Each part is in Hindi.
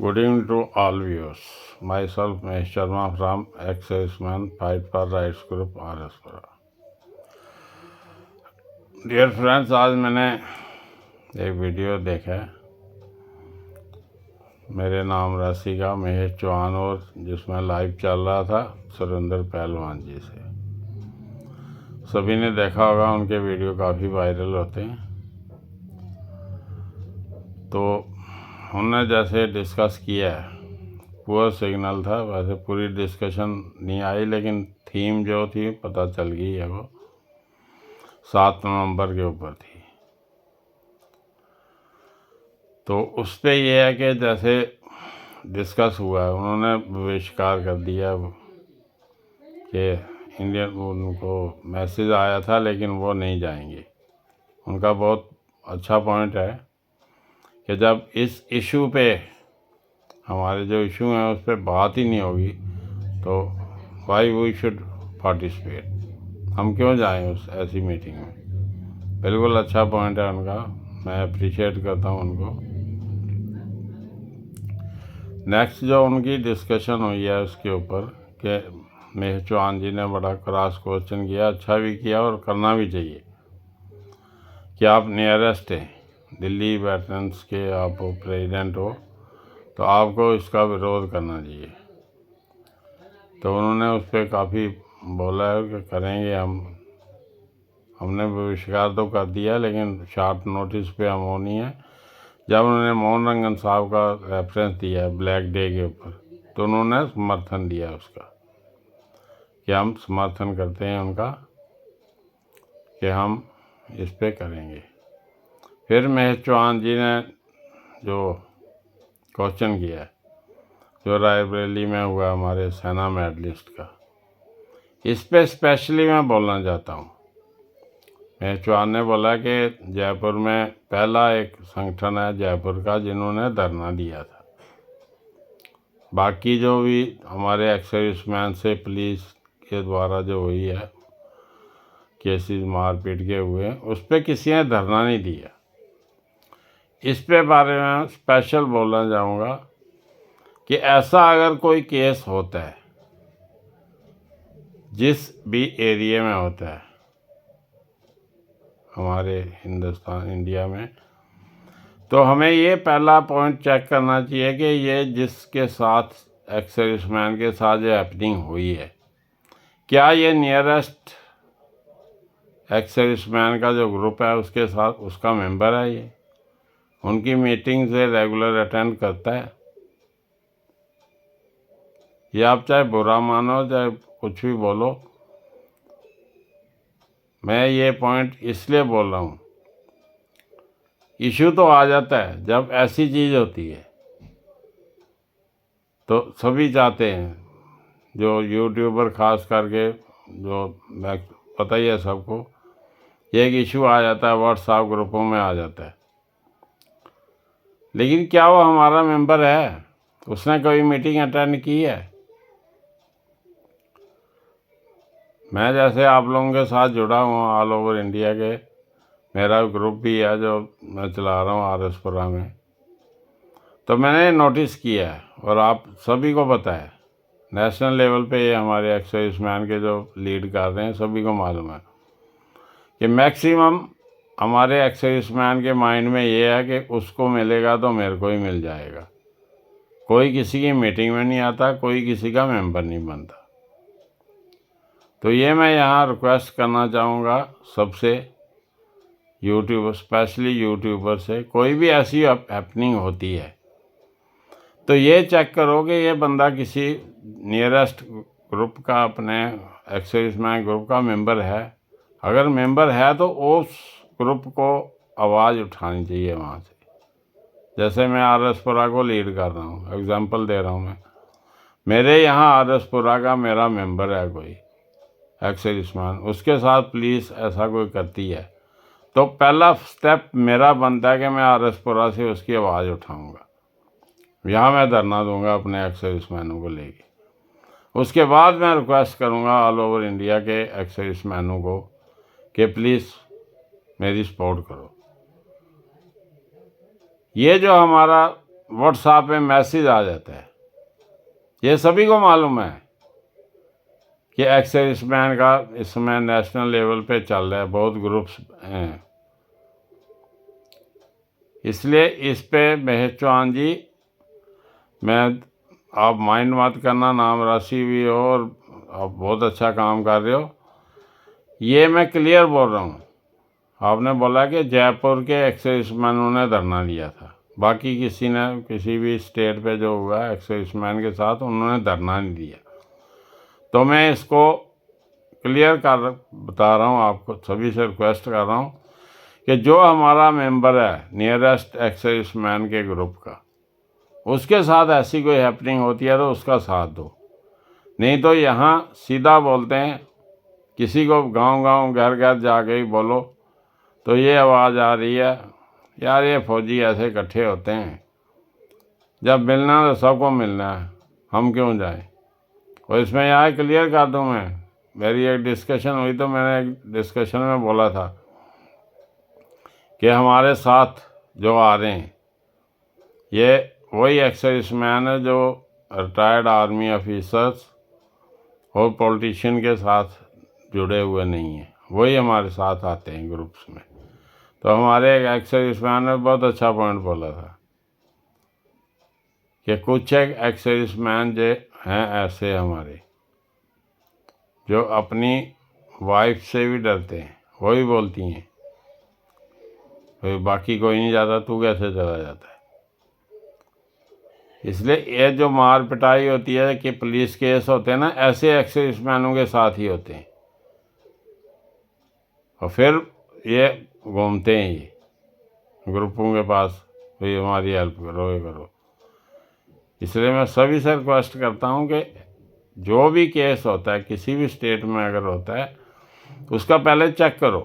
Good evening to all viewers. Myself Mahesh Sharma from ex-serviceman Fight for Rights Group RSपुरा। डियर फ्रेंड्स, आज मैंने एक वीडियो देखा है मेरे नाम राशि का महेश चौहान और जिसमें लाइव चल रहा था सुरेंद्र पहलवान जी से। सभी ने देखा होगा, उनके वीडियो काफ़ी वायरल होते हैं। तो उन्होंने जैसे डिस्कस किया है, पुअर सिग्नल था, वैसे पूरी डिस्कशन नहीं आई, लेकिन थीम जो थी पता चल गई है, वो 7 नवंबर के ऊपर थी। तो उस पर यह है कि जैसे डिस्कस हुआ है, उन्होंने बहिष्कार कर दिया कि इंडियन, उनको मैसेज आया था लेकिन वो नहीं जाएंगे। उनका बहुत अच्छा पॉइंट है कि जब इस इशू पे, हमारे जो इशू हैं उस पर बात ही नहीं होगी तो वाई वी शुड पार्टिसिपेट, हम क्यों जाएं उस ऐसी मीटिंग में। बिल्कुल अच्छा पॉइंट है उनका, मैं अप्रिशिएट करता हूं उनको। नेक्स्ट जो उनकी डिस्कशन हुई है उसके ऊपर कि महेश चौहान जी ने बड़ा क्रॉस क्वेश्चन किया, अच्छा भी किया और करना भी चाहिए कि आप नियरेस्ट हैं, दिल्ली वेटरन्स के आप प्रेसिडेंट हो, तो आपको इसका विरोध करना चाहिए। तो उन्होंने उस पर काफ़ी बोला है कि करेंगे हमने बहिष्कार तो कर दिया, लेकिन शॉर्ट नोटिस पे हम वो नहीं है। जब उन्होंने मोहन रंगन साहब का रेफरेंस दिया है ब्लैक डे के ऊपर, तो उन्होंने समर्थन दिया उसका कि हम समर्थन करते हैं उनका कि हम इस पे करेंगे। फिर महेश चौहान जी ने जो क्वेश्चन किया है, जो रायबरेली में हुआ हमारे सेना मेडलिस्ट का, इस पे स्पेशली मैं बोलना चाहता हूँ। महेश चौहान ने बोला कि जयपुर में पहला एक संगठन है जयपुर का जिन्होंने धरना दिया था। बाकी जो भी हमारे एक्स-सर्विसमैन से पुलिस के द्वारा जो हुई है केसेस मारपीट के हुए, उस पर किसी ने धरना नहीं दिया। इस पे बारे में स्पेशल बोलना चाहूँगा कि ऐसा अगर कोई केस होता है जिस भी एरिया में होता है हमारे हिंदुस्तान इंडिया में, तो हमें ये पहला पॉइंट चेक करना चाहिए कि ये जिसके साथ एक्स सर्विसमैन के साथ ये हैपनिंग हुई है, क्या ये नियरेस्ट एक्स सर्विसमैन का जो ग्रुप है उसके साथ उसका मेंबर है, ये उनकी मीटिंग से रेगुलर अटेंड करता है। ये आप चाहे बुरा मानो चाहे कुछ भी बोलो, मैं ये पॉइंट इसलिए बोल रहा हूँ, इशू तो आ जाता है जब ऐसी चीज़ होती है, तो सभी चाहते हैं, जो यूट्यूबर खास करके, जो मैं पता ही है सबको, ये एक इशू आ जाता है व्हाट्सएप ग्रुपों में आ जाता है, लेकिन क्या वो हमारा मेंबर है? उसने कोई मीटिंग अटेंड की है? मैं जैसे आप लोगों के साथ जुड़ा हूँ ऑल ओवर इंडिया के, मेरा ग्रुप भी है जो मैं चला रहा हूँ RSपुरा में, तो मैंने नोटिस किया है और आप सभी को पता है, नेशनल लेवल पे ये हमारे एक्स सर्विसमैन के जो लीड कर रहे हैं सभी को मालूम है कि मैक्सिमम हमारे एक्स सर्विसमैन के माइंड में ये है कि उसको मिलेगा तो मेरे को ही मिल जाएगा। कोई किसी की मीटिंग में नहीं आता, कोई किसी का मेंबर नहीं बनता। तो ये मैं यहाँ रिक्वेस्ट करना चाहूँगा सबसे, यूट्यूबर, स्पेशली यूट्यूबर से, कोई भी ऐसी हैपनिंग होती है तो ये चेक करो कि ये बंदा किसी नियरेस्ट ग्रुप का, अपने एक्स सर्विसमैन ग्रुप का मेंबर है। अगर मेंबर है तो उस ग्रुप को आवाज़ उठानी चाहिए वहाँ से। जैसे मैं RSपुरा को लीड कर रहा हूँ, एग्जांपल दे रहा हूँ मैं, मेरे यहाँ RSपुरा का मेरा मेंबर है कोई एक्स सर्विसमैन, उसके साथ पुलिस ऐसा कोई करती है, तो पहला स्टेप मेरा बनता है कि मैं RSपुरा से उसकी आवाज़ उठाऊँगा, यहाँ मैं धरना दूंगा अपने एक्स सर्विसमैनों को लेके। उसके बाद मैं रिक्वेस्ट करूँगा ऑल ओवर इंडिया के एक्स सर्विसमैनों को कि प्लीज़ मेरी सपोर्ट करो। ये जो हमारा व्हाट्सएप पे मैसेज आ जाता है। ये सभी को मालूम है कि एक्स-सर्विसमैन का इस समय नेशनल लेवल पे चल रहा है, बहुत ग्रुप्स हैं। इसलिए इस पे महेश चौहान जी, मैं आप माइंड मत करना, नाम राशि भी हो और आप बहुत अच्छा काम कर रहे हो, ये मैं क्लियर बोल रहा हूँ। आपने बोला कि जयपुर के एक्स-सर्विसमैनों ने धरना लिया था, बाकी किसी ने किसी भी स्टेट पे जो हुआ एक्स-सर्विसमैन के साथ उन्होंने धरना नहीं दिया। तो मैं इसको क्लियर कर बता रहा हूँ, आपको सभी से रिक्वेस्ट कर रहा हूँ कि जो हमारा मेंबर है नियरेस्ट एक्स-सर्विसमैन के ग्रुप का, उसके साथ ऐसी कोई हैपनिंग होती है तो उसका साथ दो। नहीं तो यहाँ सीधा बोलते हैं, किसी को गांव-गांव घर-घर जाके ही बोलो तो ये आवाज़ आ रही है, यार ये फौजी ऐसे इकट्ठे होते हैं, जब मिलना तो सबको मिलना है, हम क्यों जाएं। और इसमें यहाँ क्लियर कर दूँ, मैं मेरी एक डिस्कशन हुई तो मैंने एक डिस्कशन में बोला था कि हमारे साथ जो आ रहे हैं ये वही एक्स-सर्विसमैन है जो रिटायर्ड आर्मी ऑफिसर्स और पॉलिटिशियन के साथ जुड़े हुए नहीं हैं, वही हमारे साथ आते हैं ग्रुप्स में। तो हमारे एक एक्स-सर्विसमैन ने बहुत अच्छा पॉइंट बोला था कि कुछ एक एक्स-सर्विसमैन जो हैं ऐसे हमारे जो अपनी वाइफ से भी डरते हैं, वही बोलती हैं भाई बाकी कोई नहीं जाता, तू कैसे चला जाता है। इसलिए ये जो मार पिटाई होती है कि पुलिस केस होते हैं ना, ऐसे एक्स-सर्विसमैनों के साथ ही होते हैं और फिर ये घूमते हैं ये ग्रुपों के पास, भाई हमारी हेल्प करो, ये करो। इसलिए मैं सभी से रिक्वेस्ट करता हूँ कि जो भी केस होता है किसी भी स्टेट में अगर होता है, उसका पहले चेक करो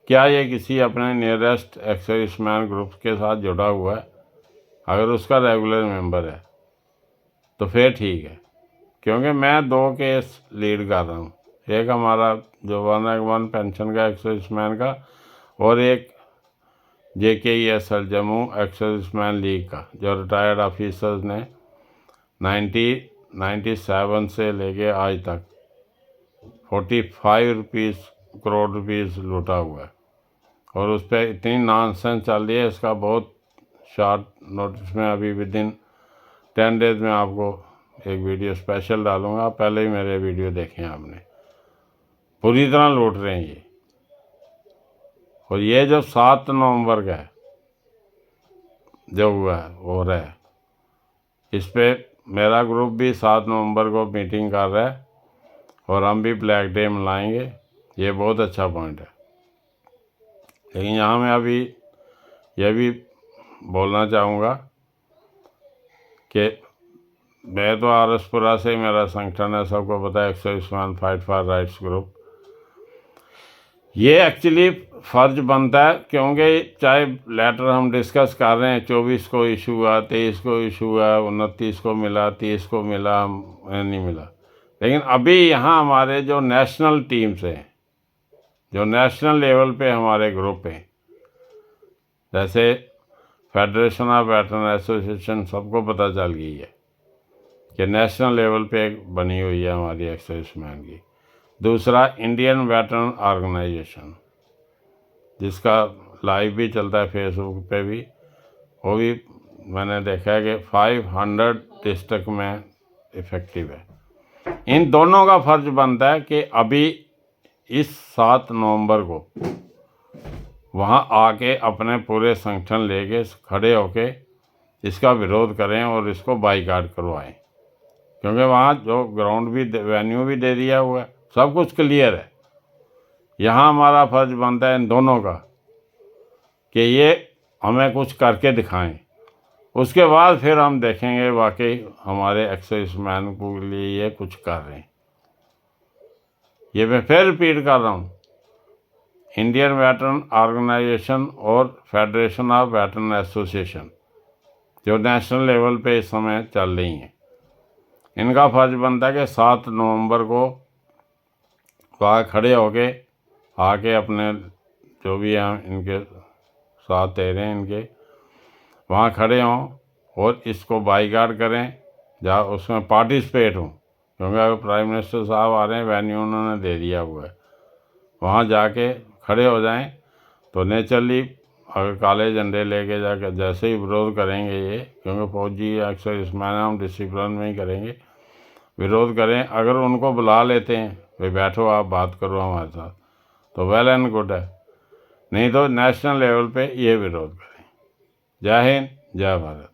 क्या ये किसी अपने नियरेस्ट एक्स-सर्विसमैन ग्रुप के साथ जुड़ा हुआ है। अगर उसका रेगुलर मेंबर है तो फिर ठीक है, क्योंकि मैं 2 केस लीड कर रहा हूँ, एक हमारा जो 1 पेंशन का एक्स-सर्विसमैन का और एक JKESL जम्मू एक्स-सर्विसमैन लीग का, जो रिटायर्ड ऑफिसर्स ने 1997 से लेके आज तक 45 करोड़ रुपीस लूटा हुआ है और उस पर इतनी नॉनसेंस चल रही है। इसका बहुत शॉर्ट नोटिस में अभी विदिन 10 डेज में आपको एक वीडियो स्पेशल डालूंगा, पहले ही मेरे वीडियो देखें आपने। पूरी तरह लूट रहे हैं ये। और ये जो 7 नवंबर का है जो हुआ है हो रहा है, इस पे मेरा ग्रुप भी 7 नवंबर को मीटिंग कर रहा है और हम भी ब्लैक डे मनाएंगे। ये बहुत अच्छा पॉइंट है। लेकिन यहाँ मैं अभी यह भी बोलना चाहूँगा कि मैं तो आरएसपुरा से मेरा संगठन है, सबको पता है, ex-serviceman fight for rights group. ये एक्चुअली फ़र्ज बनता है, क्योंकि चाहे लेटर हम डिस्कस कर रहे हैं, 24 को इशू हुआ, 23 को इशू हुआ, 29 को मिला, 30 को मिला, नहीं मिला। लेकिन अभी यहाँ हमारे जो नेशनल टीम्स हैं, जो नेशनल लेवल पे हमारे ग्रुप हैं, जैसे फेडरेशन ऑफ वेटरन एसोसिएशन, सबको पता चल गई है कि नेशनल लेवल पे बनी हुई है हमारी एक्स-सर्विसमैन की। दूसरा इंडियन वेटरन ऑर्गेनाइजेशन, जिसका लाइव भी चलता है फेसबुक पे भी, वो भी मैंने देखा है कि 500 डिस्ट्रिक्ट में इफ़ेक्टिव है। इन दोनों का फ़र्ज बनता है कि अभी इस 7 नवंबर को वहाँ आके अपने पूरे संगठन लेके खड़े होके इसका विरोध करें और इसको बाईकाट करवाएं, क्योंकि वहाँ जो ग्राउंड भी वेन्यू भी दे दिया हुआ है, सब कुछ क्लियर है। यहाँ हमारा फर्ज बनता है इन दोनों का कि ये हमें कुछ करके दिखाएं, उसके बाद फिर हम देखेंगे वाकई हमारे एक्स-सर्विसमैन के लिए ये कुछ कर रहे हैं। ये मैं फिर रिपीट कर रहा हूँ, इंडियन वेटरन ऑर्गेनाइजेशन और फेडरेशन ऑफ वेटरन एसोसिएशन जो नेशनल लेवल पे इस समय चल रही हैं, इनका फर्ज बनता है कि 7 नवंबर को वहाँ खड़े होके आके अपने जो भी हैं इनके साथ दे रहे हैं, इनके वहाँ खड़े हों और इसको बाईकाट करें, जा उसमें पार्टिसिपेट हों, क्योंकि अगर प्राइम मिनिस्टर साहब आ रहे हैं, वेन्यू उन्होंने दे दिया हुआ है, वहाँ जाके खड़े हो जाएं। तो नेचुरली अगर काले झंडे लेके जाकर जैसे ही विरोध करेंगे ये, क्योंकि फौजी अक्सर इस मायने हम डिसिप्लिन में ही करेंगे, विरोध करें, अगर उनको बुला लेते हैं भाई बैठो आप बात करो हमारे साथ, तो वेल एंड गुड है, नहीं तो नेशनल लेवल पे ये विरोध करें। जय हिंद, जय भारत।